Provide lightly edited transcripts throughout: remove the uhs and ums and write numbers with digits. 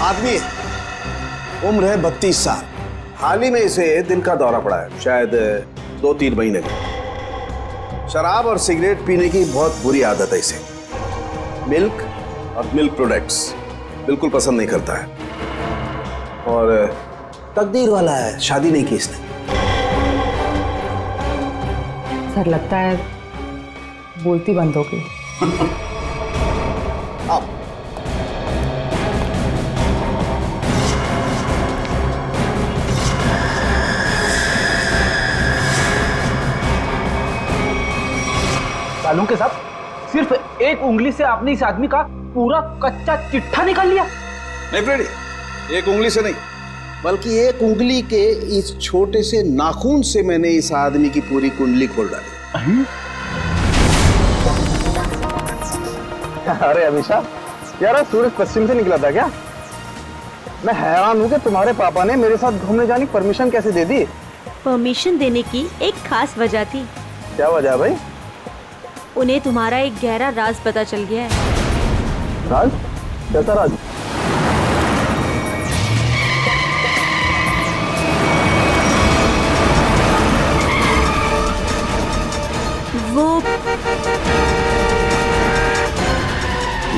आदमी है, उम्र है 32 साल। हाल ही में इसे दिल का दौरा पड़ा है, शायद 2-3 महीने में। शराब और सिगरेट पीने की बहुत बुरी आदत है इसे। मिल्क और मिल्क प्रोडक्ट्स बिल्कुल पसंद नहीं करता है। और तकदीर वाला है, शादी नहीं की इसने। सर लगता है बोलती बंद हो गई। आओ। सालों के साथ सिर्फ एक उंगली से आपने इस आदमी का पूरा कच्चा चिट्ठा निकाल लिया। नहीं फ्रेडी, एक उंगली से नहीं, बल्कि एक उंगली के इस छोटे से नाखून से मैंने इस आदमी की पूरी कुंडली खोल डाली। अरे अभिषा, यार सूरज पश्चिम से निकला था क्या? मैं हैरान हूँ कि तुम्हारे पापा ने मेरे साथ घूमने जाने की परमिशन कैसे दे दी? परमिशन देने की एक खास वजह थी। क्या वजह है भाई? उन्हें तुम्हारा एक गहरा राज पता चल गया है। राज? कैसा राज? वो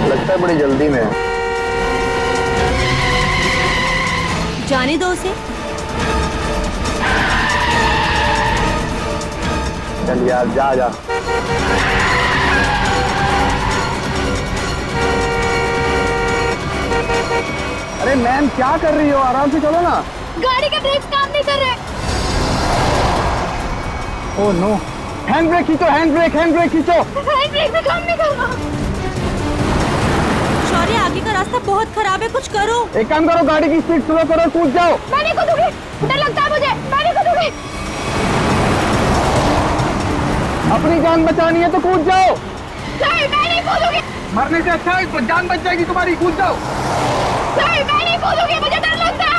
लगता है बड़ी जल्दी में है। जाने दो उसे। चल यार, जा जा। अरे मैम, क्या कर रही हो? आराम से चलो ना। गाड़ी के ब्रेक काम नहीं कर रहे। ओह नो, हैंड ब्रेक खींचो, हैंड ब्रेक खींचो। हैंड ब्रेक भी काम नहीं कर रहा। शौर्य, आगे का रास्ता बहुत खराब है, कुछ करो। एक काम करो, गाड़ी की स्पीड स्लो करो, कूद जाओ। मैं नहीं कूदूंगी, डर लगता है मुझे। मैं नहीं कूदूंगी। अपनी जान बचानी है तो कूद जाओ। नहीं, मैं नहीं कूदूंगी। मरने से अच्छा है, जान बच जाएगी तुम्हारी, कूद जाओ। नहीं, मैं नहीं कूदूंगी, मुझे डर लगता है।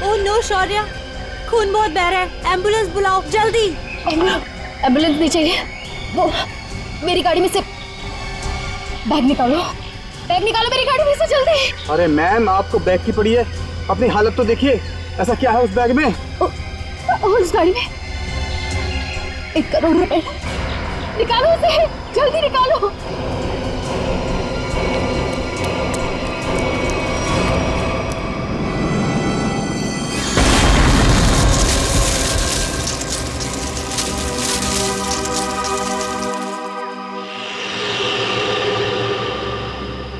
ओह नो शौर्य, खून बहुत बह रहा है, एम्बुलेंस बुलाओ जल्दी। एम्बुलेंस नहीं चाहिए। वो मेरी गाड़ी में से बैग निकालो, बैग निकालो मेरी गाड़ी में से जल्दी। अरे मैम, आपको बैग की पड़ी है, अपनी हालत तो देखिए। ऐसा क्या है उस बैग में? उस गाड़ी में 1 करोड़ रुपए। निकालो उसे, जल्दी निकालो।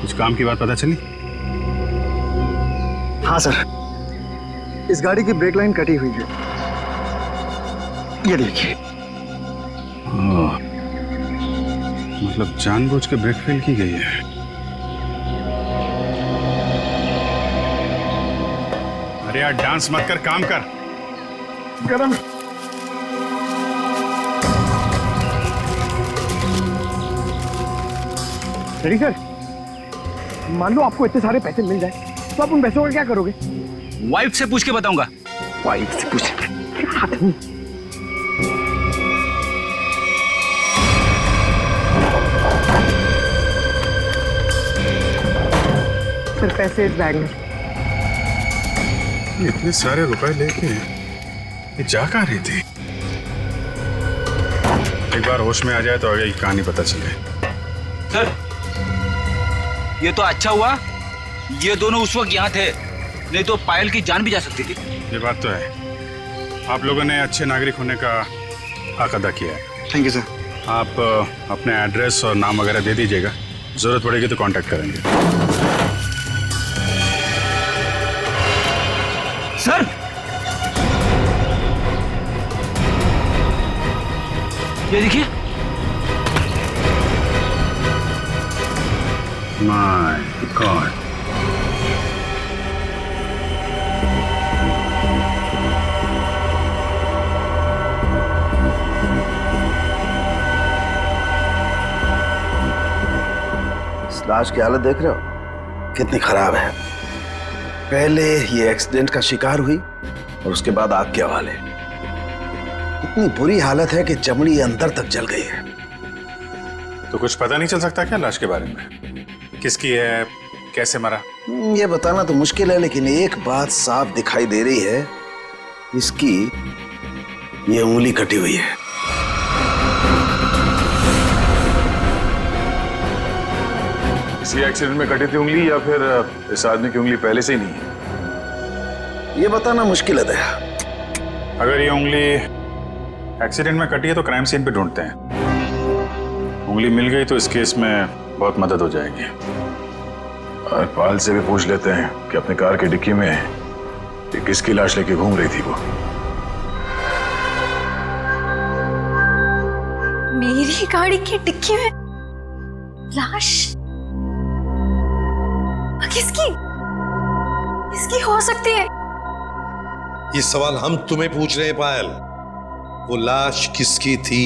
कुछ काम की बात पता चली? हाँ सर, इस गाड़ी की ब्रेक लाइन कटी हुई है, ये देखिए। मतलब जानबूझ के ब्रेक फेल की गई है। अरे यार, डांस मत कर, काम कर। गरम। रेडी सर, मान लो आपको इतने सारे पैसे मिल जाए तो आप उन पैसों का क्या करोगे? वाइफ से पूछ के बताऊंगा। वाइफ से पूछ। सर, पैसे इस बैग में। इतने सारे रुपए लेके ये जा कहाँ रही थी? एक बार होश में आ जाए तो आगे की कहानी पता चले। सर, ये तो अच्छा हुआ ये दोनों उस वक्त यहाँ थे, नहीं तो पायल की जान भी जा सकती थी। ये बात तो है, आप लोगों ने अच्छे नागरिक होने का हक अदा किया है। Thank you sir. आप अपने एड्रेस और नाम वगैरह दे दीजिएगा, जरूरत पड़ेगी तो कांटेक्ट करेंगे। सर, ये देखिए, माय गॉड। इस लाश की हालत देख रहे हो कितनी खराब है। पहले ये एक्सीडेंट का शिकार हुई और उसके बाद आग के हवाले। इतनी बुरी हालत है कि चमड़ी अंदर तक जल गई है। तो कुछ पता नहीं चल सकता क्या लाश के बारे में? किसकी है, कैसे मरा? ये बताना तो मुश्किल है, लेकिन एक बात साफ दिखाई दे रही है, इसकी ये उंगली कटी हुई है। इसी एक्सीडेंट में कटी थी उंगली या फिर इस आदमी की उंगली पहले से ही नहीं है? ये बताना मुश्किल है दया। अगर ये उंगली एक्सीडेंट में कटी है तो क्राइम सीन पे ढूंढते हैं। उंगली मिल गई तो इस केस में बहुत मदद हो जाएगी। और पाल से भी पूछ लेते हैं कि अपने कार की डिक्की में ये किसकी लाश लेके घूम रही थी वो। मेरी गाड़ी की डिक्की में लाश? किसकी? किसकी हो सकती है? ये सवाल हम तुम्हें पूछ रहे हैं पायल। वो लाश किसकी थी?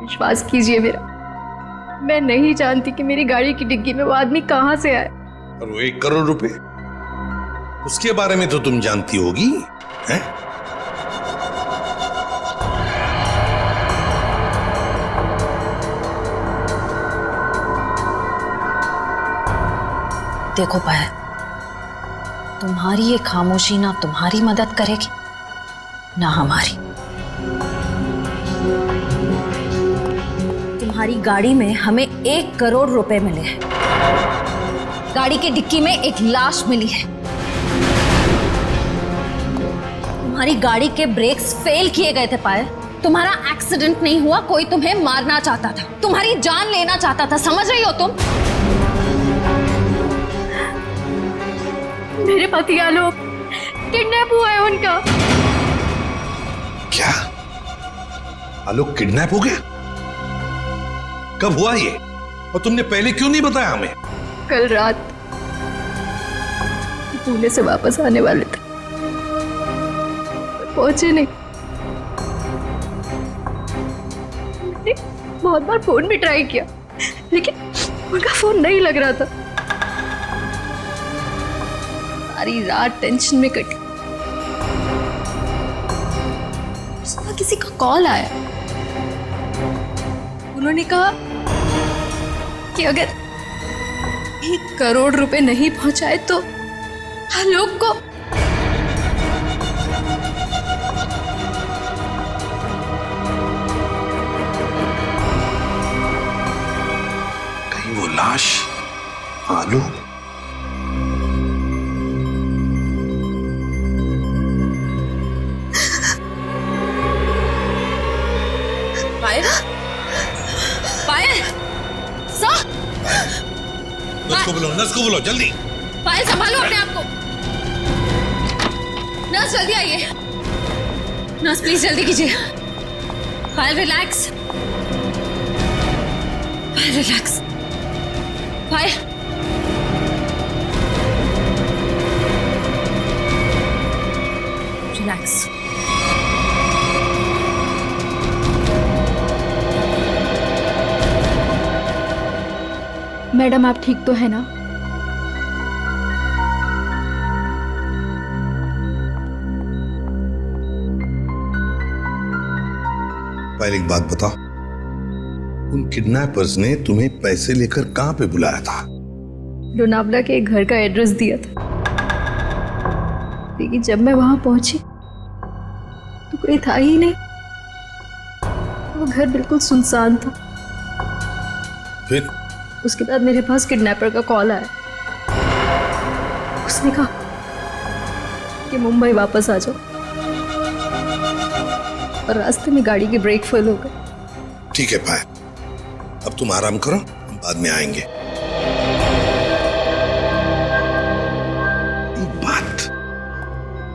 विश्वास कीजिए मेरा, मैं नहीं जानती कि मेरी गाड़ी की डिग्गी में वो आदमी कहां से आए। और वो 1 करोड़ रुपए, उसके बारे में तो तुम जानती होगी, हैं? देखो पायल, तुम्हारी ये खामोशी ना तुम्हारी मदद करेगी ना हमारी। तुम्हारी गाड़ी में हमें 1 करोड़ रुपए मिले हैं, गाड़ी की डिक्की में एक लाश मिली है। तुम्हारी गाड़ी के ब्रेक्स फेल किए गए थे पायल। तुम्हारा एक्सीडेंट नहीं हुआ, कोई तुम्हें मारना चाहता था, तुम्हारी जान लेना चाहता था, समझ रही हो तुम? मेरे पति आलोक किडनैप हुआ है उनका। क्या आलोक किडनैप हो गया? कब हुआ ये? और तुमने पहले क्यों नहीं बताया हमें? कल रात पुणे से वापस आने वाले थे, पहुंचे नहीं। मैंने बहुत बार फोन भी ट्राई किया, लेकिन उनका फोन नहीं लग रहा था। सारी रात टेंशन में कटी। सुबह किसी का कॉल आया, उन्होंने कहा कि अगर 1 करोड़ रुपए नहीं पहुंचाए तो आलोक को कहीं वो लाश आलोक? पायल, पायल, सर, नर्स को बोलो जल्दी। पायल संभालो अपने आप को। नर्स जल्दी आइए। नर्स प्लीज जल्दी कीजिए। पायल रिलैक्स, पायल रिलैक्स, पायल। रिलैक्स। मैडम आप ठीक तो है ना? पहले एक बात बताओ, उन किडनैपर्स ने तुम्हें पैसे लेकर कहां पे बुलाया था? लोनावला के एक घर का एड्रेस दिया था, लेकिन जब मैं वहां पहुंची तो कोई था ही नहीं। वो घर बिल्कुल सुनसान था। फिर उसके बाद मेरे पास किडनैपर का कॉल आया। उसने कहा कि मुंबई वापस आ जाओ, और रास्ते में गाड़ी के ब्रेक फेल हो गए। ठीक है पायल, अब तुम आराम करो, हम बाद में आएंगे। एक बात,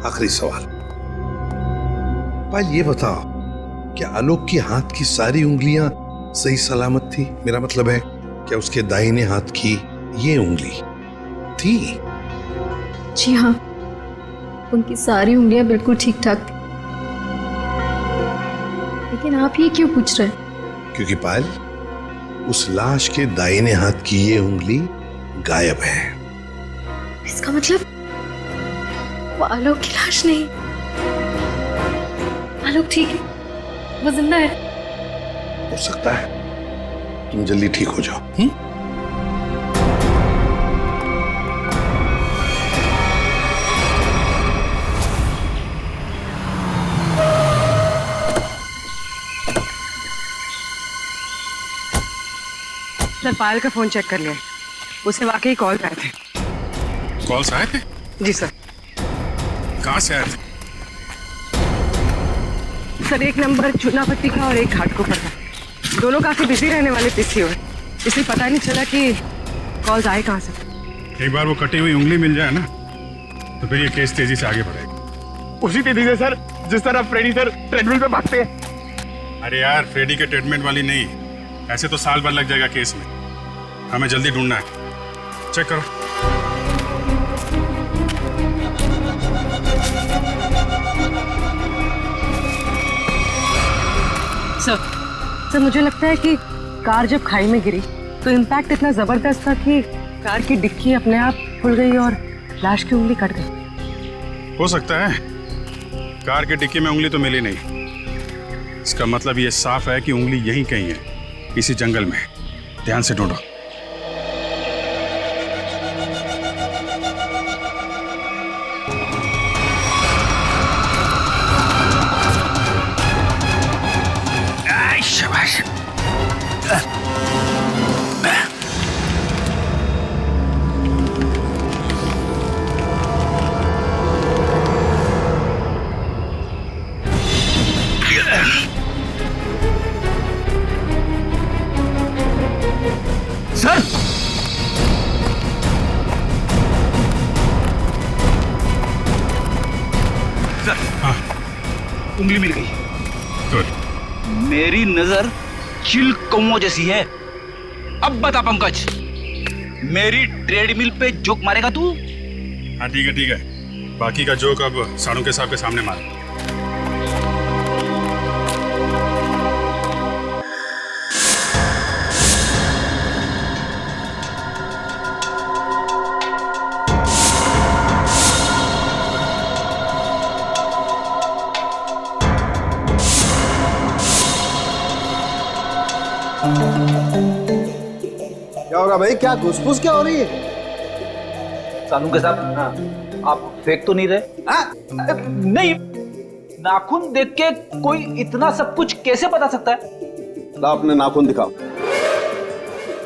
आखिरी सवाल। पायल ये बताओ, क्या आलोक के हाथ की सारी उंगलियां सही सलामत थी? मेरा मतलब है, क्या उसके दाहिने हाथ की ये उंगली थी। जी हाँ, उनकी सारी उंगलियां बिल्कुल ठीक ठाक थी। लेकिन आप ये क्यों पूछ रहे हैं? क्योंकि पायल, उस लाश के दाहिने हाथ की ये उंगली गायब है। इसका मतलब वो आलोक की लाश नहीं। आलोक ठीक है, वो जिंदा है। हो सकता है तुम जल्दी ठीक हो जाओ। सर, पायल का फोन चेक कर लिया, उसे वाकई कॉल आए थे। कॉल्स आए थे? जी सर। कहाँ से आए थे? सर, एक नंबर चूनापट्टी का और एक घाटकोपर का। दोनों काफी बिजी रहने वाले पीसीओ है, इसलिए पता नहीं चला कि कॉल्स आए कहाँ से। एक बार वो कटी हुई उंगली मिल जाए ना, तो फिर ये केस तेजी से आगे बढ़ेगा। उसी तेजी से सर जिस तरह फ्रेडी सर ट्रेडमिल पे भागते हैं। अरे यार, फ्रेडी के ट्रीटमेंट वाली नहीं, ऐसे तो साल भर लग जाएगा केस में। हमें जल्दी ढूंढना है। चेक करो। सर, मुझे लगता है कि कार जब खाई में गिरी तो इम्पैक्ट इतना जबरदस्त था कि कार की डिक्की अपने आप खुल गई और लाश की उंगली कट गई। हो सकता है। कार के डिक्की में उंगली तो मिली नहीं, इसका मतलब ये साफ है कि उंगली यहीं कहीं है, इसी जंगल में। ध्यान से ढूंढो। शाबाश। सर, हाँ, उंगली मिल गई। गुड। मेरी नजर चिल कौओं जैसी है। अब बता पंकज, मेरी ट्रेडमिल पे जोक मारेगा तू? हाँ ठीक है ठीक है, बाकी का जोक अब साड़ू साहब के सामने मार। क्या हो रहा भाई? क्या घुसफुस क्या हो रही है? सानू के साथ आप फेंक तो नहीं रहे? नहीं, नाखून देख के कोई इतना सब कुछ कैसे बता सकता है? ला अपने नाखून दिखाओ।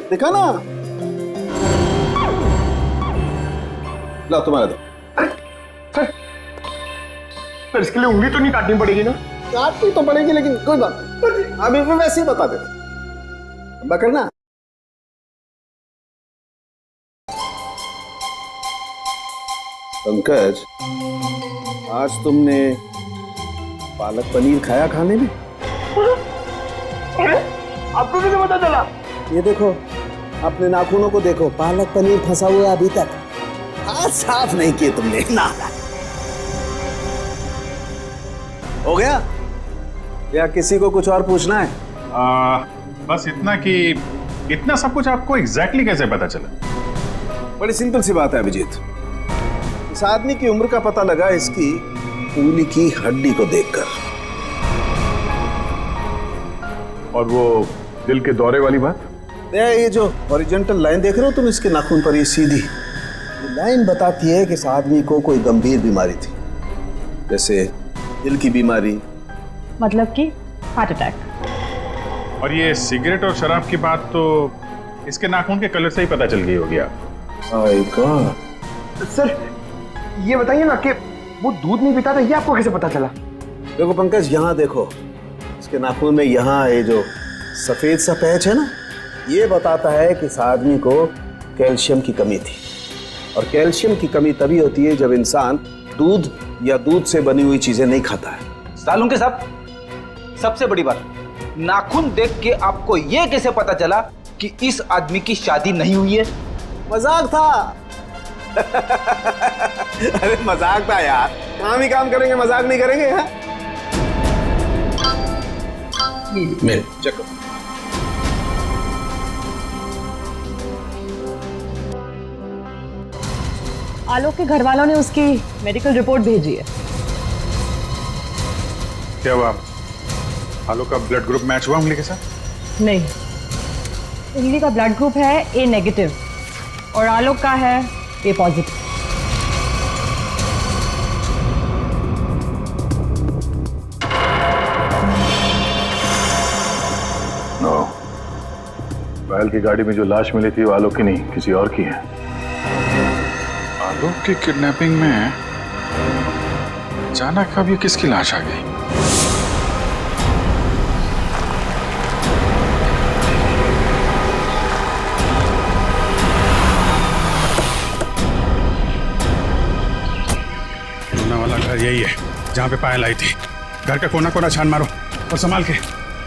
दिखा ना। ला तुम्हारा दो। सर, इसके लिए उंगली तो नहीं काटनी पड़ेगी ना? काटनी तो पड़ेगी, लेकिन कोई बात नहीं, अभी भी वैसे ही बता देते। करना पंकज, आज तुमने पालक पनीर खाया खाने में? अरे, आपको कैसे पता चला? ये देखो, अपने नाखूनों को देखो, पालक पनीर फंसा हुआ है अभी तक। हाथ साफ नहीं किए तुमने ना। हो गया या किसी को कुछ और पूछना है? बस इतना कि इतना सब कुछ आपको एग्जैक्टली कैसे पता चला? बड़ी सिंपल सी बात है अभिजीत। इस आदमी की उम्र का पता लगा इसकी उंगली की हड्डी को देखकर। और वो दिल के दौरे वाली बात? ये जो हॉरिजॉन्टल लाइन देख रहे हो तुम इसके नाखून पर, ये सीधी लाइन बताती है कि इस आदमी को कोई गंभीर बीमारी थी, जैसे दिल की बीमारी। मतलब कि हार्ट अटैक। और ये सिगरेट और शराब की बात तो इसके नाखून के कलर से ही पता चल गई होगी। आप सर, ये बताइए ना कि वो दूध नहीं पीता था, ये आपको कैसे पता चला? देखो पंकज, यहाँ देखो, इसके नाखून में यहाँ ये जो सफेद सा पैच है ना, ये बताता है कि इस आदमी को कैल्शियम की कमी थी। और कैल्शियम की कमी तभी होती है जब इंसान दूध या दूध से बनी हुई चीजें नहीं खाता है। सालून के साथ सबसे बड़ी बात, नाखून देख के आपको ये कैसे पता चला कि इस आदमी की शादी नहीं हुई है? मजाक था। अरे मजाक था यार, काम ही काम करेंगे, मजाक नहीं करेंगे। हाँ मेरे चेक आलोक के घर वालों ने उसकी मेडिकल रिपोर्ट भेजी है। क्या हुआ? आलोक का ब्लड ग्रुप मैच हुआ उंगली के साथ? नहीं, उंगली का ब्लड ग्रुप है ए नेगेटिव और आलोक का है ए पॉजिटिव। नो, पायल की गाड़ी में जो लाश मिली थी वो आलोक की नहीं, किसी और की है। आलोक की किडनैपिंग में अचानक अब ये किसकी लाश आ गई? वाला घर यही है जहां पे पायल आई थी। घर का कोना कोना छान मारो और संभाल के,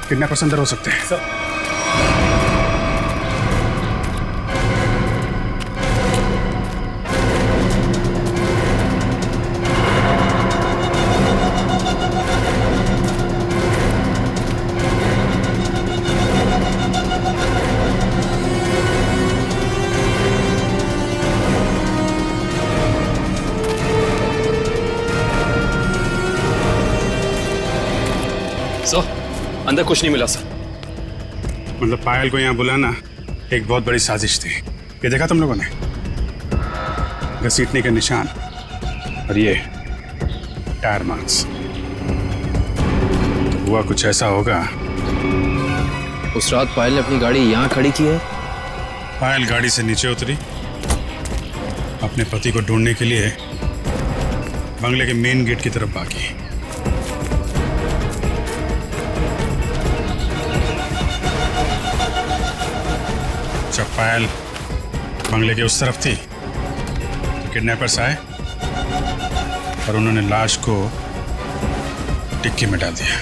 किडनैपर्स अंदर हो सकते हैं। अंदर कुछ नहीं मिला सर। मतलब पायल को यहाँ बुलाना एक बहुत बड़ी साजिश थी। ये देखा तुम लोगों ने? घसीटने के निशान और ये टायर मार्क्स। तो हुआ कुछ ऐसा होगा। उस रात पायल ने अपनी गाड़ी यहाँ खड़ी की है। पायल गाड़ी से नीचे उतरी, अपने पति को ढूंढने के लिए बंगले के मेन गेट की तरफ भागी। जब पायल बंगले के उस तरफ थी तो किडनैपर्स आए और उन्होंने लाश को डिक्की में डाल दिया।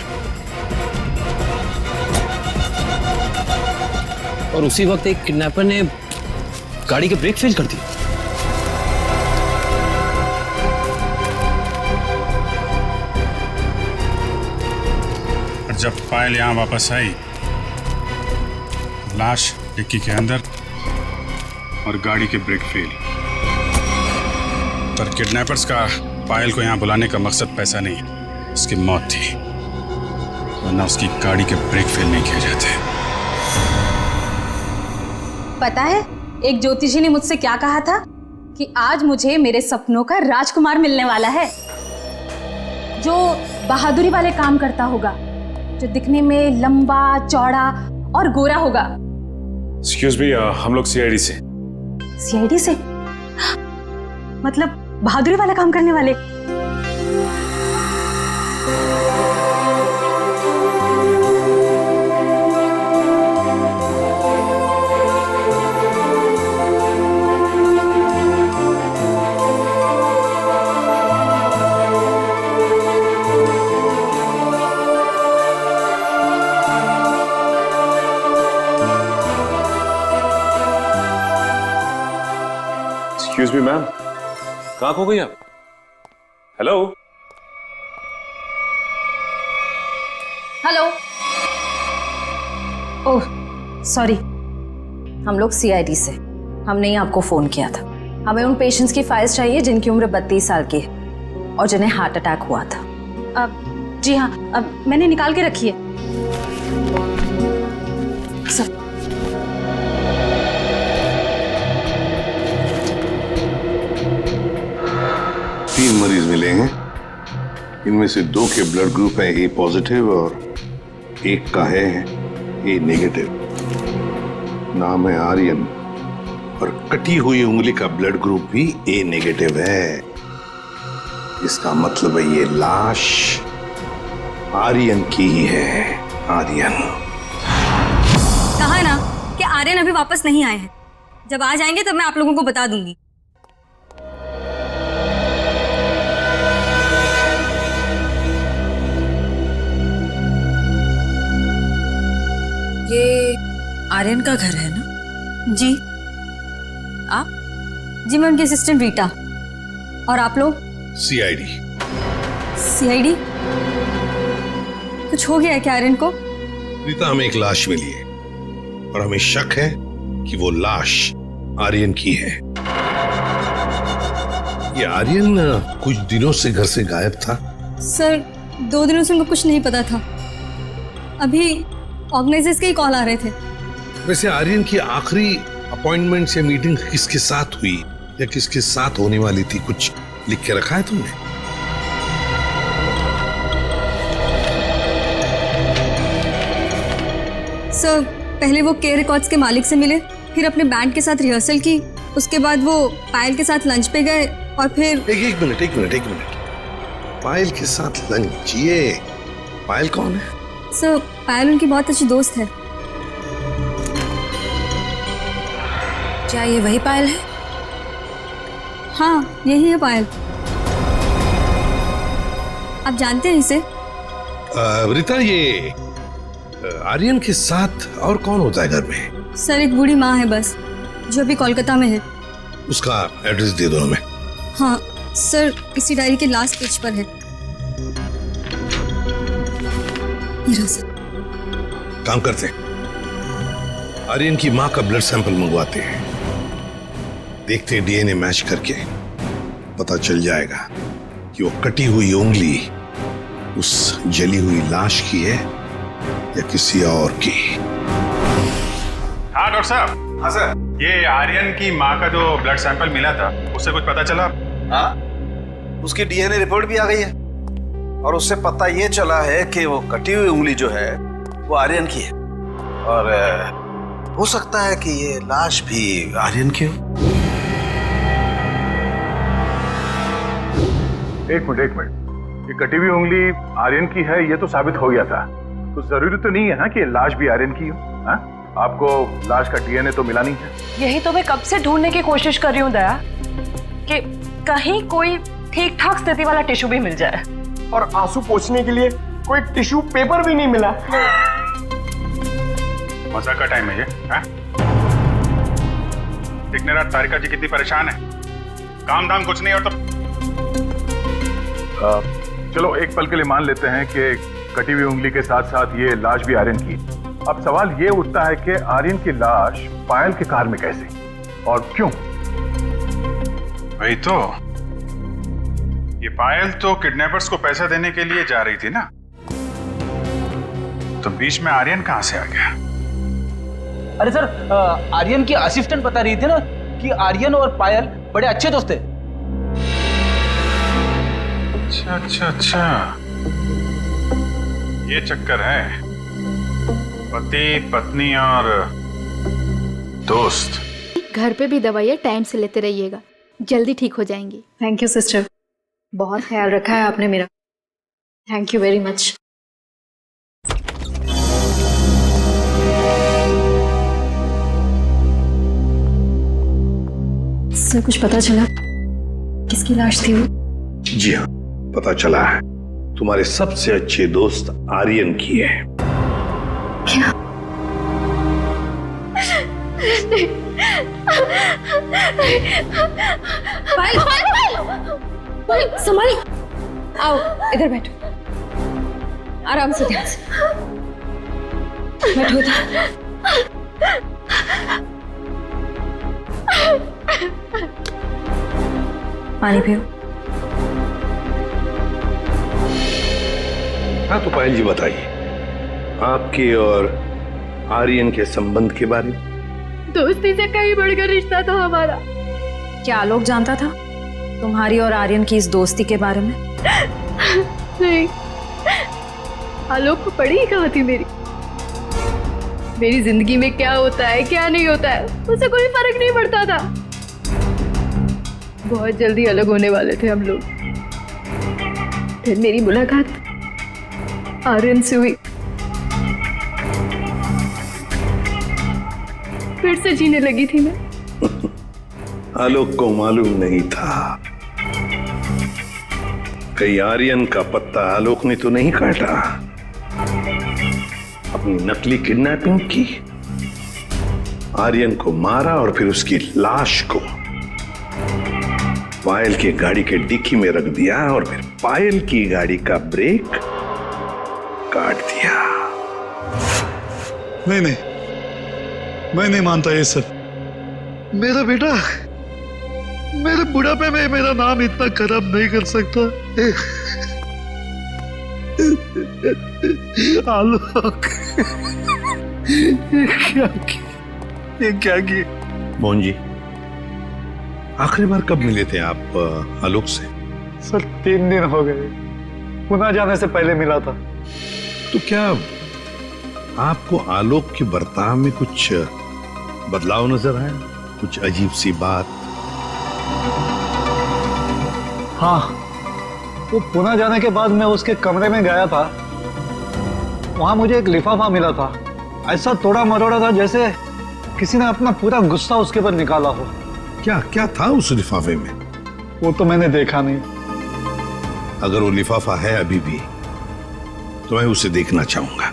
और उसी वक्त एक किडनैपर ने गाड़ी के ब्रेक फेल कर दिए। और जब पायल यहां वापस आई, लाश डिक्की के अंदर और गाड़ी के ब्रेक फेल। पर किडनैपर्स का पायल को यहां बुलाने का मकसद पैसा नहीं, उसकी मौत थी, वरना उसकी गाड़ी के ब्रेक फेल नहीं किए जाते। पता है एक ज्योतिषी ने मुझसे क्या कहा था कि आज मुझे मेरे सपनों का राजकुमार मिलने वाला है, जो बहादुरी वाले काम करता होगा, जो दिखने में लंबा चौड़ा और गोरा होगा। एक्सक्यूज मी, हम लोग सीआईडी से। सीआईडी से? मतलब बहादुरी वाला काम करने वाले? एक्सक्यूज मी मैम, कहाँ खो गई आप? Hello hello. ओह सॉरी, हम लोग सीआईडी से, हमने ही आपको फोन किया था। हमें उन पेशेंट्स की फाइल्स चाहिए जिनकी उम्र 32 साल की है और जिन्हें हार्ट अटैक हुआ था। जी हाँ, मैंने निकाल के रखी है सर। तीन मरीज मिलेंगे, इनमें से 2 के ब्लड ग्रुप है ए पॉजिटिव और एक का है ए नेगेटिव। नाम है आर्यन और कटी हुई उंगली का ब्लड ग्रुप भी ए नेगेटिव है। इसका मतलब है ये लाश आर्यन की ही है। आर्यन कहा ना कि आर्यन अभी वापस नहीं आए हैं। जब आ जाएंगे तब मैं आप लोगों को बता दूंगी। ये आर्यन का घर है ना? जी। आप? जी मैं उनकी असिस्टेंट रीटा। और आप लोग? सीआईडी। सीआईडी? कुछ हो गया है क्या आर्यन को? रीता, हमें एक लाश मिली है और हमें शक है कि वो लाश आर्यन की है। ये आर्यन कुछ दिनों से घर से गायब था। सर 2 दिनों से उनको कुछ नहीं पता था। अभी ऑर्गेनाइजर्स के ही कॉल आ रहे थे। वैसे आर्यन की आखिरी अपॉइंटमेंट या मीटिंग किसके साथ हुई या किसके साथ होने वाली थी, कुछ लिख के रखा है तुमने? सर पहले वो के रिकॉर्ड्स के मालिक से मिले, फिर अपने बैंड के साथ रिहर्सल की, उसके बाद वो पायल के साथ लंच पे गए और फिर एक मिनट। पायल के साथ लंच? ये पायल कौन है? सर पायल उनकी बहुत अच्छी दोस्त है। क्या ये वही पायल है? हाँ यही है पायल। आप जानते हैं इसे? रीता, ये आर्यन के साथ और कौन होता है घर में? सर एक बूढ़ी माँ है बस, जो अभी कोलकाता में है। उसका एड्रेस दे दो हमें। हाँ सर, इसी डायरी के लास्ट पेज पर है। ये रहा सर। काम करते हैं, आर्यन की माँ का ब्लड सैंपल मंगवाते हैं, देखते हैं डीएनए मैच करके पता चल जाएगा कि वो कटी हुई उंगली उस जली हुई लाश की है या किसी और की। हाँ डॉक्टर साहब। हाँ सर। ये आर्यन की माँ का जो ब्लड सैंपल मिला था, उससे कुछ पता चला? हाँ, उसकी डीएनए रिपोर्ट भी आ गई है और उससे पता ये चला है कि वो कटी हुई उंगली जो है वो आर्यन की है और हो सकता है कि ये लाश भी आर्यन की हो। एक मिनट, ये कटी हुई उंगली आर्यन की है ये तो साबित हो गया था, तो जरूरी तो नहीं है ना कि लाश भी आर्यन की हो। हाँ? आपको लाश का डीएनए तो मिला नहीं है। यही तो मैं कब से ढूंढने की कोशिश कर रही हूँ दया, कि कहीं कोई ठीक ठाक स्थिति वाला टिश्यू भी मिल जाए। और आंसू पोंछने के लिए कोई टिश्यू पेपर भी नहीं मिला। मजाक का टाइम है ये? दिखने रात तारिका जी कितनी परेशान है, काम धाम कुछ नहीं और तो चलो एक पल के लिए मान लेते हैं कि कटी हुई उंगली के साथ साथ ये लाश भी आर्यन की। अब सवाल ये उठता है कि आर्यन की लाश पायल के कार में कैसे और क्यों? वही तो, ये पायल तो किडनैपर्स को पैसा देने के लिए जा रही थी ना, तो बीच में आर्यन कहां से आ गया? अरे सर, आर्यन की असिस्टेंट बता रही थी ना कि आर्यन और पायल बड़े अच्छे दोस्त थे। अच्छा, ये चक्कर है, पति पत्नी और दोस्त। घर पे भी दवाइयाँ टाइम से लेते रहिएगा, जल्दी ठीक हो जाएंगी। थैंक यू सिस्टर, बहुत ख्याल रखा है आपने मेरा। Thank you very much. Sir कुछ पता चला किसकी लाश थी वो? जी हाँ, पता चला है, तुम्हारे सबसे अच्छे दोस्त आर्यन की है। क्या? पायल, संभाली। आओ इधर बैठो, आराम से, ध्यान से बैठो इधर। पानी पियो। हाँ तो पायल जी बताइए, आपके और आर्यन के संबंध के बारे में। दोस्ती से कहीं बढ़कर रिश्ता था हमारा। क्या आलोक जानता था तुम्हारी और आर्यन की इस दोस्ती के बारे में? नहीं, आलोक को पड़ी ही कहाँ थी मेरी जिंदगी में क्या होता है क्या नहीं होता है उसे कोई फर्क नहीं पड़ता था। बहुत जल्दी अलग होने वाले थे हम लोग, फिर मेरी मुलाकात आर्यन से हुई, फिर से जीने लगी थी मैं। आलोक को मालूम नहीं था, कहीं आर्यन का पत्ता आलोक ने तो नहीं काटा, अपनी नकली किडनैपिंग की। आर्यन को मारा और फिर उसकी लाश को पायल की गाड़ी के डिक्की में रख दिया और फिर पायल की गाड़ी का ब्रेक काट दिया। नहीं नहीं, मैं नहीं मानता ये सब। मेरा बेटा मेरे बुढ़ापे में मेरा नाम इतना खराब नहीं कर सकता। आलोक, ये क्या किया? मोहन जी, आखिरी बार कब मिले थे आप आलोक से? सर 3 दिन हो गए, पुणे जाने से पहले मिला था। तो क्या आपको आलोक के बर्ताव में कुछ बदलाव नजर आया? कुछ अजीब सी बात? हाँ, वो पुणे जाने के बाद मैं उसके कमरे में गया था। वहां मुझे एक लिफाफा मिला था, ऐसा तोड़ा मरोड़ा था जैसे किसी ने अपना पूरा गुस्सा उसके ऊपर निकाला हो। क्या क्या था उस लिफाफे में? वो तो मैंने देखा नहीं। अगर वो लिफाफा है अभी भी तो मैं उसे देखना चाहूंगा।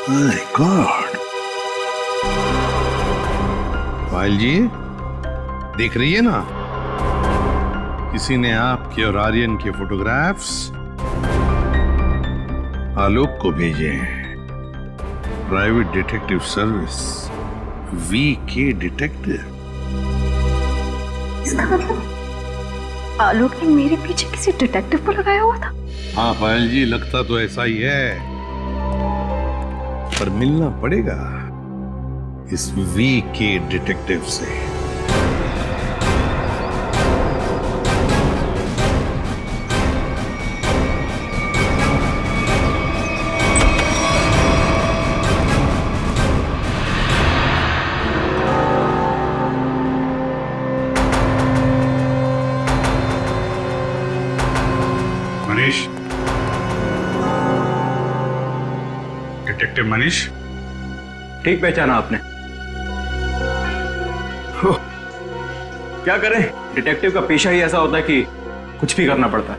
My God! पायल जी, देख रही है ना, किसी ने आपके और आर्यन के फोटोग्राफ्स आलोक को भेजे हैं। Private detective service, VK detective. इसका मतलब आलोक ने मेरे पीछे किसी डिटेक्टिव को लगाया हुआ था? हाँ पायल जी, लगता तो ऐसा ही है, पर मिलना पड़ेगा इस VK डिटेक्टिव से। मनीष, डिटेक्टिव मनीष। ठीक पहचाना आपने। क्या करें, डिटेक्टिव का पेशा ही ऐसा होता है कि कुछ भी करना पड़ता है।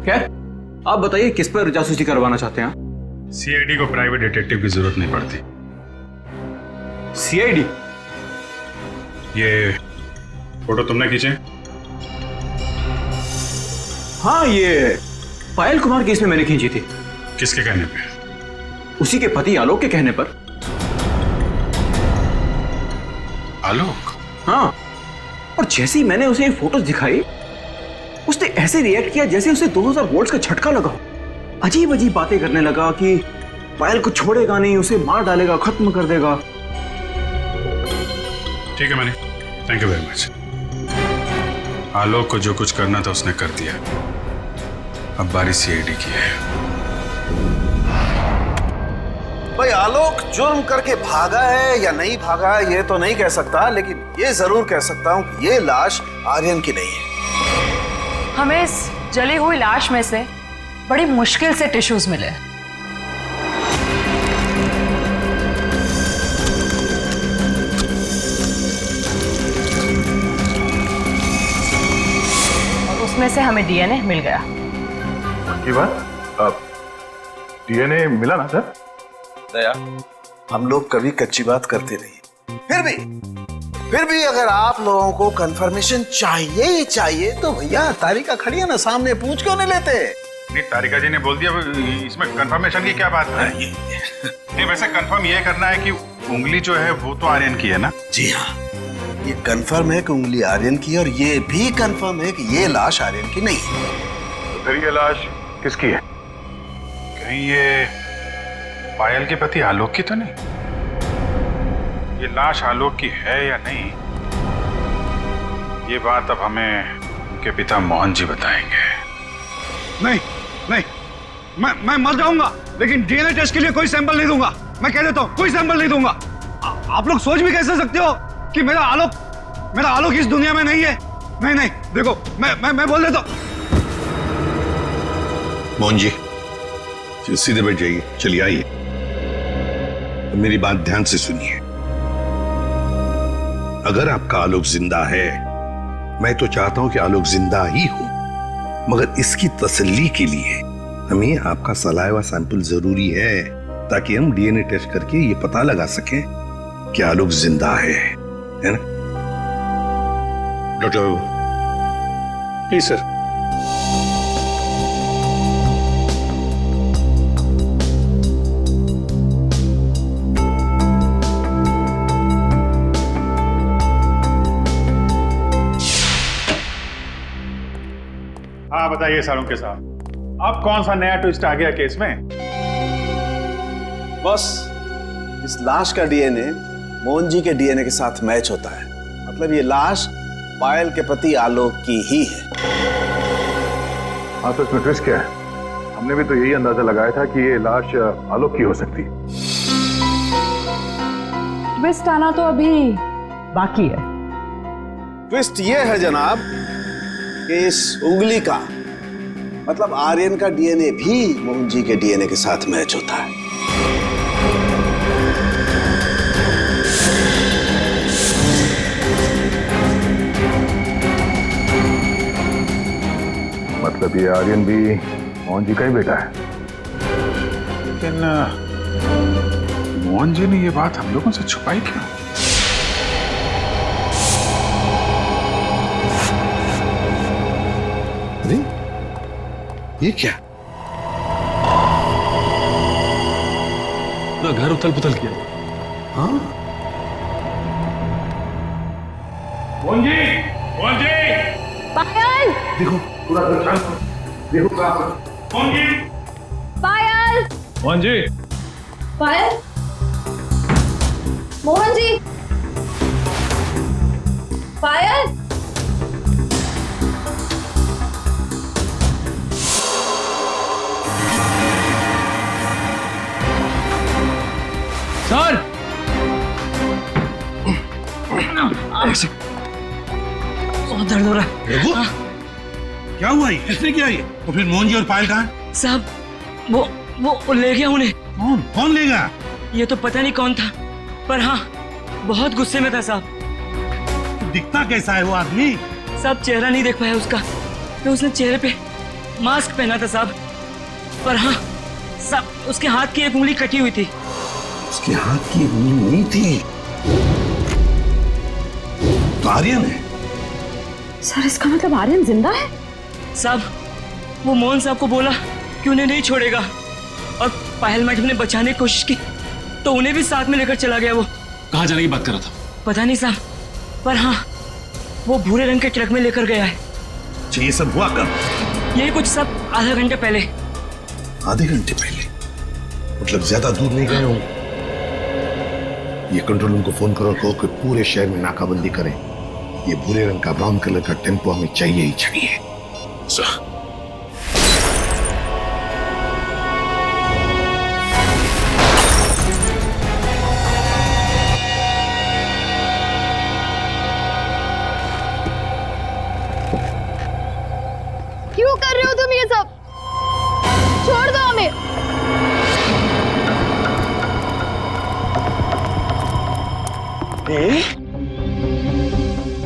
क्या आप बताइए, किस पर जासूसी करवाना चाहते हैं? CID को प्राइवेट डिटेक्टिव की जरूरत नहीं पड़ती। CID? ये फोटो तुमने खींचे? हाँ, ये पायल कुमार केस में मैंने खींची थी। किसके कहने पे? उसी के पति आलोक के कहने पर। आलोक? हाँ, और जैसे ही मैंने उसे ये फोटोज दिखाई, उसने ऐसे रिएक्ट किया जैसे उसे 2000 वोल्ट्स का झटका लगा हो। अजीब अजीब बातें करने लगा कि पायल को छोड़ेगा नहीं, उसे मार डालेगा, खत्म कर देगा। ठीक है Manish, thank you very much. Alok को जो कुछ करना था उसने कर दिया, अब बारी CID की है। भाई आलोक जुर्म करके भागा है या नहीं भागा है ये तो नहीं कह सकता, लेकिन ये जरूर कह सकता हूं कि ये लाश आर्यन की नहीं है। हमें इस जली हुई लाश में से बड़ी मुश्किल से टिश्यूज मिले। और उसमें से हमें DNA मिल गया। की बात? DNA मिला ना सर? दया, हम लोग कभी कच्ची बात करते नहीं। फिर भी अगर आप लोगों को कंफर्मेशन चाहिए ही चाहिए तो भैया तारिका खड़ी है ना सामने, पूछ क्यों नहीं लेते? नहीं, तारिका जी ने बोल दिया, इसमें कंफर्मेशन की क्या बात है? नहीं, वैसे कंफर्म ये करना है कि उंगली जो है वो तो आर्यन की है ना? जी हाँ, ये कंफर्म है कि उंगली आर्यन की है और ये भी कंफर्म है कि ये लाश आर्यन की नहीं है। तो फिर ये लाश किसकी है? कहीं ये पायल के पति आलोक की तो नहीं? ये लाश आलोक की है या नहीं, ये बात अब हमें उनके पिता मोहन जी बताएंगे। नहीं नहीं, मैं मर जाऊंगा लेकिन DNA टेस्ट के लिए कोई सैंपल नहीं दूंगा। मैं कह देता हूं, कोई सैंपल नहीं दूंगा। आप लोग सोच भी कैसे सकते हो कि मेरा आलोक इस दुनिया में नहीं है? नहीं नहीं, देखो मैं बोल देता हूं। मोहन जी सीधे बैठ जाइए, चलिए आइए। तो मेरी बात ध्यान से सुनिए। अगर आपका आलोक जिंदा है, मैं तो चाहता हूं कि आलोक जिंदा ही हो, मगर इसकी तसल्ली के लिए हमें आपका सलाइवा सैंपल जरूरी है, ताकि हम डीएनए टेस्ट करके ये पता लगा सकें कि आलोक जिंदा है ना? डॉक्टर जी सर। हाँ बताइए सालुंके साहब, अब कौन सा नया ट्विस्ट आ गया केस में? बस इस लाश का डीएनए मोहन जी के डीएनए के साथ मैच होता है। मतलब ये लाश पायल के पति आलोक की ही है। हाँ तो इसमें ट्विस्ट क्या है? हमने भी तो यही अंदाजा लगाया था कि ये लाश आलोक की हो सकती है। ट्विस्ट आना तो अभी बाकी है। ट्विस्ट ये है जनाब कि इस उंगली का मतलब आर्यन का डीएनए भी मोहन जी के डीएनए के साथ मैच होता है। मतलब ये आर्यन भी मोहन जी का ही बेटा है। लेकिन मोहन जी ने ये बात हम लोगों से छुपाई क्यों? अरे ये क्या? पूरा घर उथल पुथल किया। हाँ मोहन जी, मोहन जी, पायल, देखो पूरा घर, देखो कहाँ। मोहन जी, पायल, मोहन जी, पायल, मोहन जी, पायल। सर बहुत दर्द हो रहा है। देखो क्या हुआ? किसने किया ये? तो फिर मोहन जी और पायल कहाँ? साहब वो ले गया उन्हें। कौन ले गया? ये तो पता नहीं कौन था, पर हाँ बहुत गुस्से में था साहब। दिखता कैसा है वो आदमी? साहब चेहरा नहीं देख पाया उसका, तो उसने चेहरे पे मास्क पहना था साहब। पर हाँ साहब उसके हाथ की एक उंगली कटी हुई थी। उसके हाथ की उंगली नहीं थी तो आर्यन है। सर इसका मतलब आर्यन जिंदा है? साहब वो मोहन साहब को बोला कि उन्हें नहीं छोड़ेगा, और पायल मैडम ने बचाने की कोशिश की तो उन्हें भी साथ में लेकर चला गया। वो कहाँ जाने की बात कर रहा था? पता नहीं साहब, पर हाँ वो भूरे रंग के ट्रक में लेकर गया है। ये सब हुआ कब? यही कुछ सब आधा घंटे पहले। आधे घंटे पहले? मतलब ज्यादा दूर नहीं गए होंगे। ये कंट्रोल रूम को फोन करो, कहो कि पूरे शहर में नाकाबंदी करें। ये भूरे रंग का ब्राउन कलर का टेम्पो हमें चाहिए ही चाहिए। क्यों कर रहे हो तुम ये सब? छोड़ दो हमें।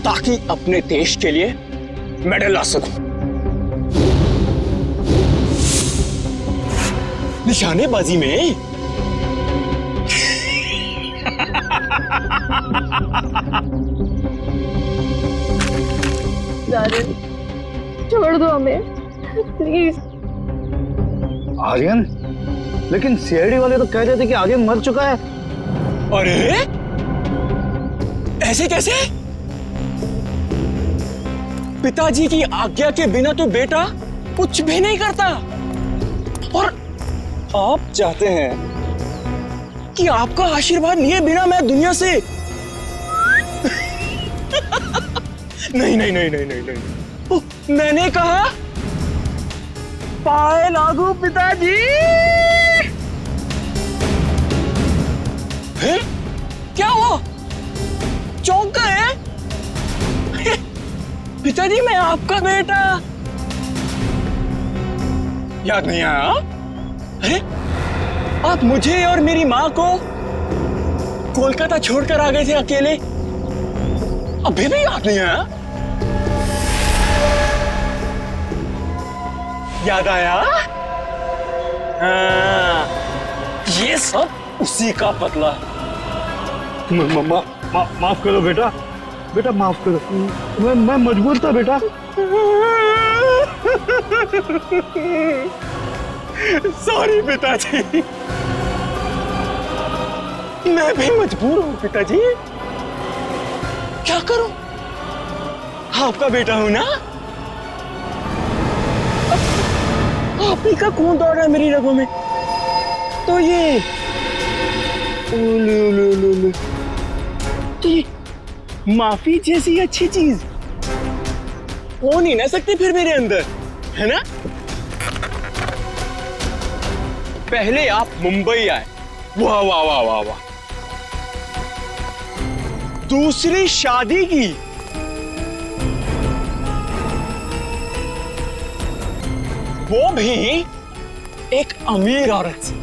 ताकि अपने देश के लिए मेडल ला सकूं। निशानेबाजी में छोड़ दो हमें प्लीज। आर्यन? लेकिन सीआईडी वाले तो कह रहे थे कि आर्यन मर चुका है। अरे ऐसे कैसे? पिताजी की आज्ञा के बिना तो बेटा कुछ भी नहीं करता, और आप चाहते हैं कि आपका आशीर्वाद लिए बिना मैं दुनिया से नहीं नहीं नहीं नहीं नहीं नहीं, मैंने कहा पाए लागू पिताजी। फिर क्या हुआ? चौंक गए? पिताजी मैं आपका बेटा। याद नहीं आया? अरे आप मुझे और मेरी माँ को कोलकाता छोड़कर आ गए थे अकेले, अभी भी याद नहीं आया? याद आया? हाँ, ये सब उसी का बदला है। माफ करो बेटा, बेटा माफ करो, मैं मजबूर था बेटा। सॉरी पिताजी, मैं भी मजबूर हूँ पिताजी, क्या करूं? आपका बेटा हूं ना, आप ही का खून दौड़ रहा है मेरी रगों में, तो ये तो ये माफी जैसी अच्छी चीज हो नहीं ना सकती फिर मेरे अंदर, है ना? पहले आप मुंबई आए, वाह वाह वाह वाह वाह, दूसरी शादी की, वो भी एक अमीर औरत से।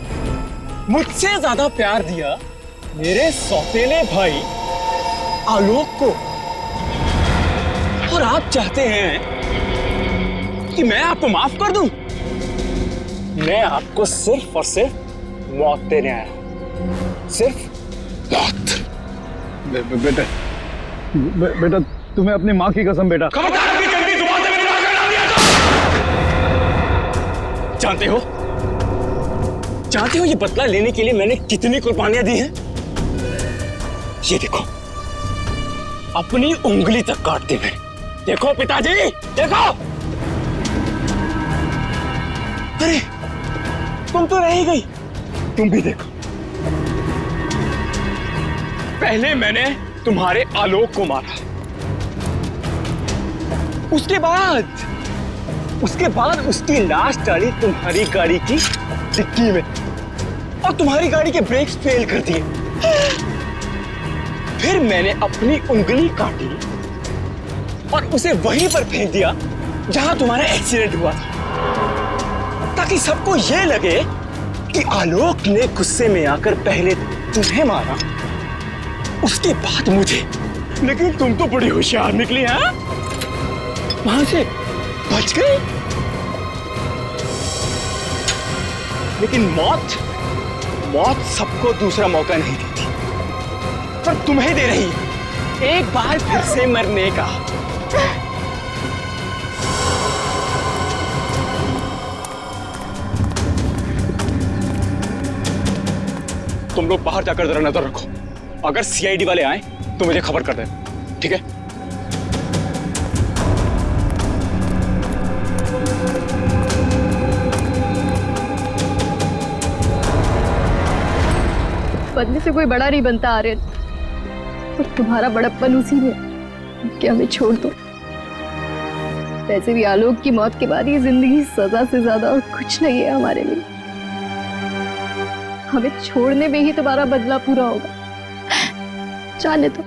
मुझसे ज्यादा प्यार दिया मेरे सौतेले भाई आलोक को, और आप चाहते हैं कि मैं आपको माफ कर दूं? मैं आपको सिर्फ और सिर्फ मौत देने आया हूं, सिर्फ मौत। बेटा तुम्हें अपनी माँ की कसम बेटा। जानते हो ये बदला लेने के लिए मैंने कितनी कुर्बानियां दी हैं? ये देखो, अपनी उंगली तक काट दी मैंने। देखो पिताजी, देखो। अरे तुम तो रह ही गई, तुम भी देखो। पहले मैंने तुम्हारे आलोक को मारा, उसके बाद उसकी लाश डाली तुम्हारी गाड़ी की डिक्की में, और तुम्हारी गाड़ी के ब्रेक्स फेल कर दिए। फिर मैंने अपनी उंगली काटी और उसे वहीं पर फेंक दिया जहां तुम्हारा एक्सीडेंट हुआ था, ताकि सबको यह लगे कि आलोक ने गुस्से में आकर पहले तुम्हें मारा, उसके बाद मुझे। लेकिन तुम तो बड़ी होशियार निकली, हैं? वहां से बच गई। लेकिन मौत सबको दूसरा मौका नहीं देती, पर तुम्हें दे रही है एक बार फिर से मरने का। तुम लोग बाहर जाकर जरा नजर रखो, अगर सीआईडी वाले आए तो मुझे खबर कर देना, ठीक है? बनने से कोई बड़ा नहीं बनता आर्यन, और तुम्हारा बड़प्पन उसी में कि हमें छोड़ दो। वैसे भी आलोक की मौत के बाद ये जिंदगी सजा से ज्यादा और कुछ नहीं है हमारे लिए। हमें छोड़ने में ही तुम्हारा बदला पूरा होगा। जाने दो,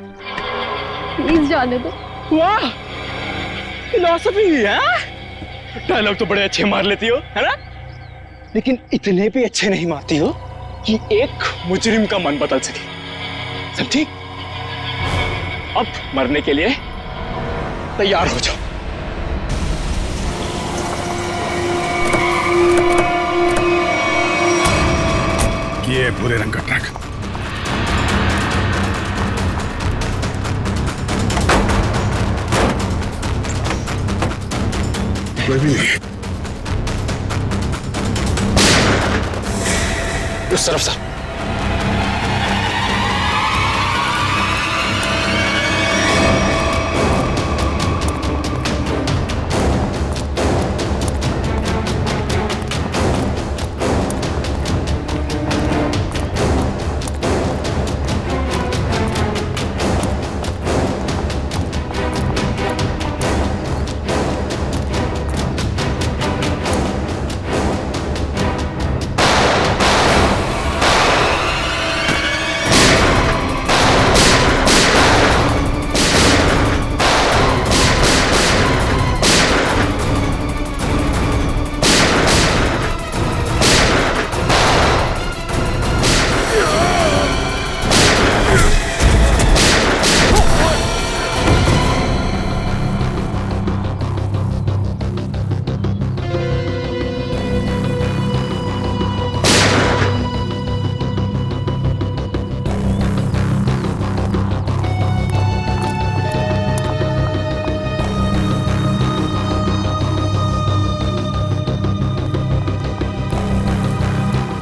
प्लीज जाने दो। वाह, फिलॉसफी है। डायलॉग तो बड़े अच्छे मार लेती हो, है ना? लेकिन इतने भी अच्छे नहीं मारती हो कि एक मुजरिम का मन बदल सके, समझी? अब मरने के लिए तैयार हो जाओ। ये भूरे रंग का ट्रक। कोई भी नहीं। उस तरफ से।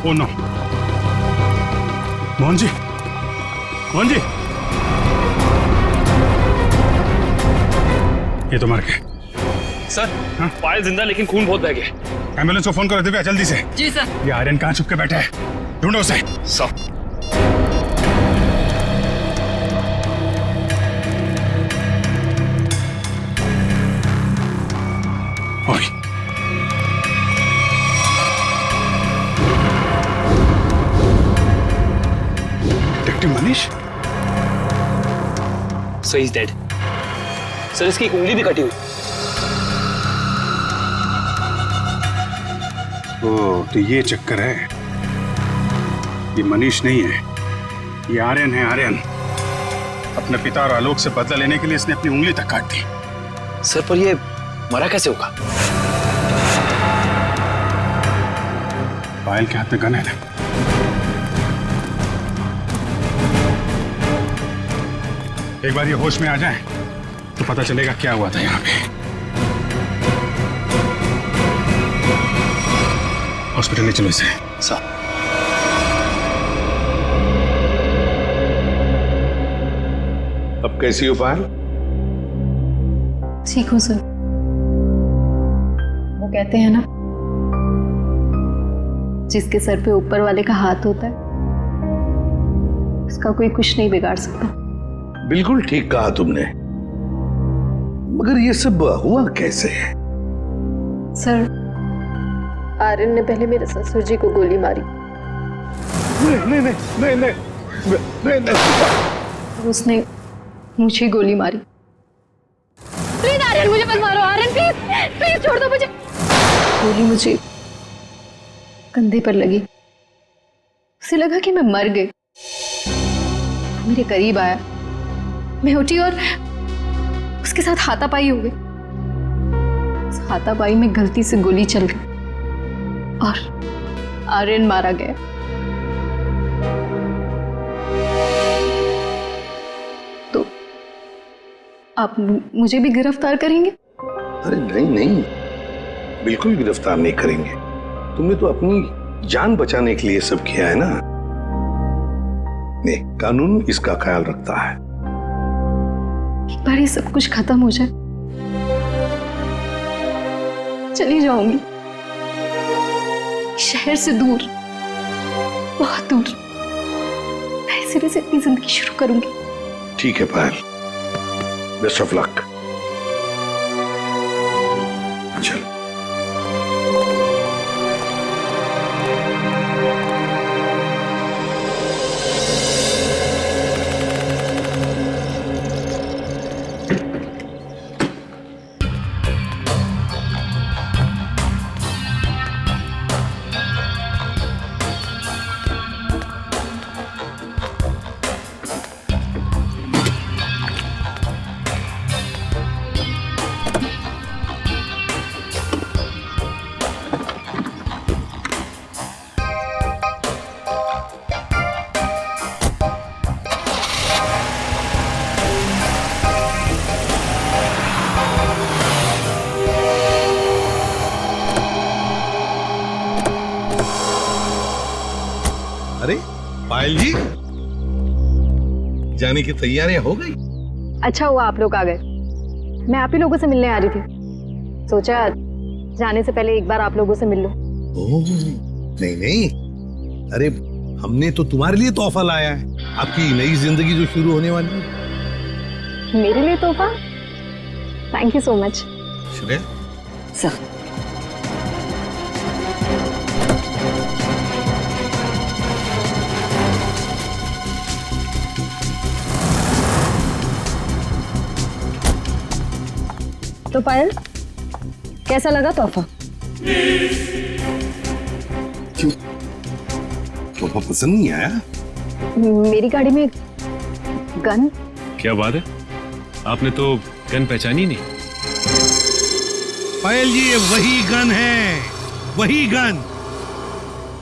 ओ नो, मोहन जी, मोहन जी, ये तो मर गए। सर, पायल जिंदा लेकिन खून बहुत बह गया। एम्बुलेंस को फोन करो दिव्या, जल्दी से। जी सर। ये आर्यन कहाँ छुप के बैठा है, ढूंढो उसे। सर। ओए, detective Manish. So is dead. Sir, इसकी एक उंगली भी कटी हुई। ओ, तो ये चक्कर है। ये मनीष नहीं है, ये आर्यन है। आर्यन अपने पिता और आलोक से बदला लेने के लिए इसने अपनी उंगली तक काट दी। सर, पर ये मरा कैसे होगा? पायल के हाथ में गन है ना। एक बार ये होश में आ जाए तो पता चलेगा क्या हुआ था यहाँ पे। हॉस्पिटल ले चलो इसे। सर। अब कैसी हो पायल? ठीक हूँ सर। वो कहते हैं ना, जिसके सर पे ऊपर वाले का हाथ होता है उसका कोई कुछ नहीं बिगाड़ सकता। बिल्कुल ठीक कहा तुमने, मगर ये सब हुआ कैसे? सर, आर्यन ने पहले मेरे ससुर जी को गोली मारी। नहीं नहीं नहीं नहीं नहीं नहीं। उसने मुझे गोली मारी। प्लीज आर्यन, मुझे मत मारो। आर्यन प्लीज प्लीज छोड़ दो मुझे। गोली मुझे कंधे पर लगी। उसे लगा कि मैं मर गई। मेरे करीब आया, मैं उठी और उसके साथ हाथापाई हो गई। उस हाथापाई में गलती से गोली चल गई और आर्यन मारा गया। तो आप मुझे भी गिरफ्तार करेंगे? अरे नहीं नहीं, बिल्कुल गिरफ्तार नहीं करेंगे। तुमने तो अपनी जान बचाने के लिए सब किया है ना। नहीं, कानून इसका ख्याल रखता है। एक बार ये सब कुछ खत्म हो जाए, चली जाऊंगी शहर से दूर, बहुत दूर। मैं सिरे से अपनी जिंदगी शुरू करूंगी। ठीक है पायल, बेस्ट ऑफ लक। चल। अरे पायल जी, जाने की तैयारियां हो गई? अच्छा हुआ आप लोग आ गए। मैं आप ही लोगों से मिलने आ रही थी। सोचा जाने से पहले एक बार आप लोगों से मिल लो। ओह, नहीं नहीं, अरे हमने तो तुम्हारे लिए तोहफा लाया है, आपकी नई जिंदगी जो शुरू होने वाली है। मेरे लिए तोहफा? Thank you so much. Shreya sir, तो पायल, कैसा लगा तोहफा? क्यों, तोहफा पसंद नहीं आया? मेरी गाड़ी में गन। क्या बात है, आपने तो गन पहचानी नहीं? पायल जी, ये वही गन है, वही गन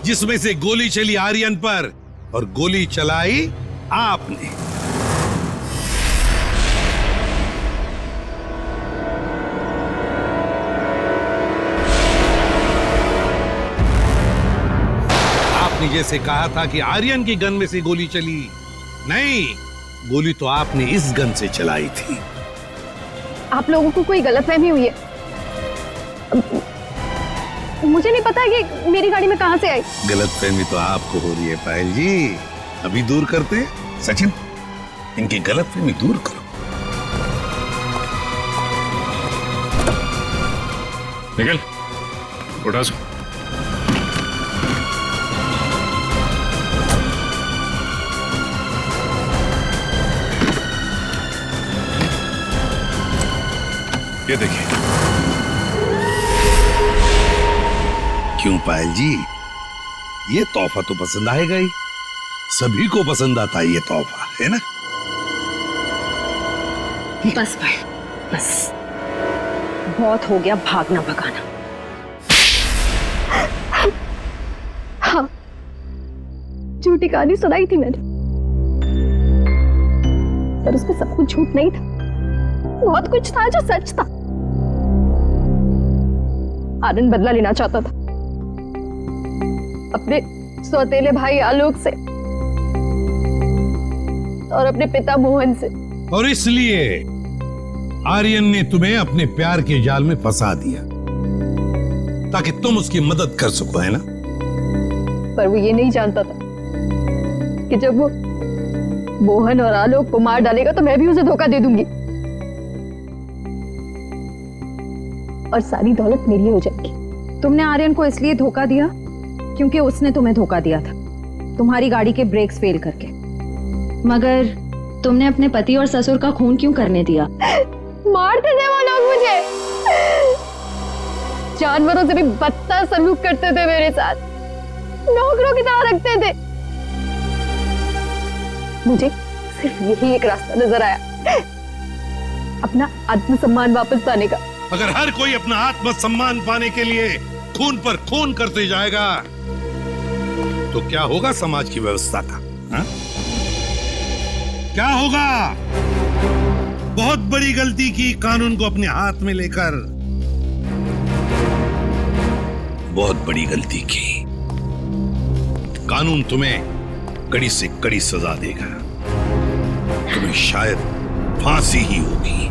जिसमें से गोली चली आर्यन पर और गोली चलाई आपने। आपने जैसे कहा था कि आर्यन की गन में से गोली चली, नहीं, गोली तो आपने इस गन से चलाई थी। आप लोगों को कोई गलतफहमी हुई है। मुझे नहीं पता कि मेरी गाड़ी में कहां से आई। गलतफहमी तो आपको हो रही है पायल जी, अभी दूर करते हैं। सचिन, इनकी गलतफहमी दूर करो। निकल, उठा सो। ये देखिए। क्यों पायल जी, ये तोहफा तो पसंद आएगा ही, सभी को पसंद आता है ये तोहफा, है ना? बस भाई, बस बहुत हो गया भागना भगाना। हाँ, झूठी कहानी सुनाई थी मैंने, पर उसमें सब कुछ झूठ नहीं था, बहुत कुछ था जो सच था। आनंद बदला लेना चाहता था अपने सौतेले भाई आलोक से और अपने पिता मोहन से, और इसलिए आर्यन ने तुम्हें अपने प्यार के जाल में फंसा दिया ताकि तुम उसकी मदद कर सको, है ना? पर वो ये नहीं जानता था कि जब वो मोहन और आलोक को मार डालेगा तो मैं भी उसे धोखा दे दूंगी और सारी दौलत मेरी हो जाएगी। तुमने आर्यन को इसलिए धोखा दिया क्योंकि उसने तुम्हें धोखा दिया था, तुम्हारी गाड़ी के ब्रेक्स फेल करके। मगर तुमने अपने पति और ससुर का खून क्यों करने दिया? मारते थे वो लोग मुझे, जानवरों से भी बदतर सलूक करते थे मेरे साथ, नौकरों की तरह रखते थे। मुझे सिर्फ यही एक रास्ता नजर आया, अपना आत्मसम्मान वापस पाने का। अगर हर कोई अपना आत्मसम्मान पाने के लिए खून पर खून करते जाएगा तो क्या होगा समाज की व्यवस्था का? हा? क्या होगा? बहुत बड़ी गलती की कानून को अपने हाथ में लेकर, बहुत बड़ी गलती की। कानून तुम्हें कड़ी से कड़ी सजा देगा, तुम्हें शायद फांसी ही होगी।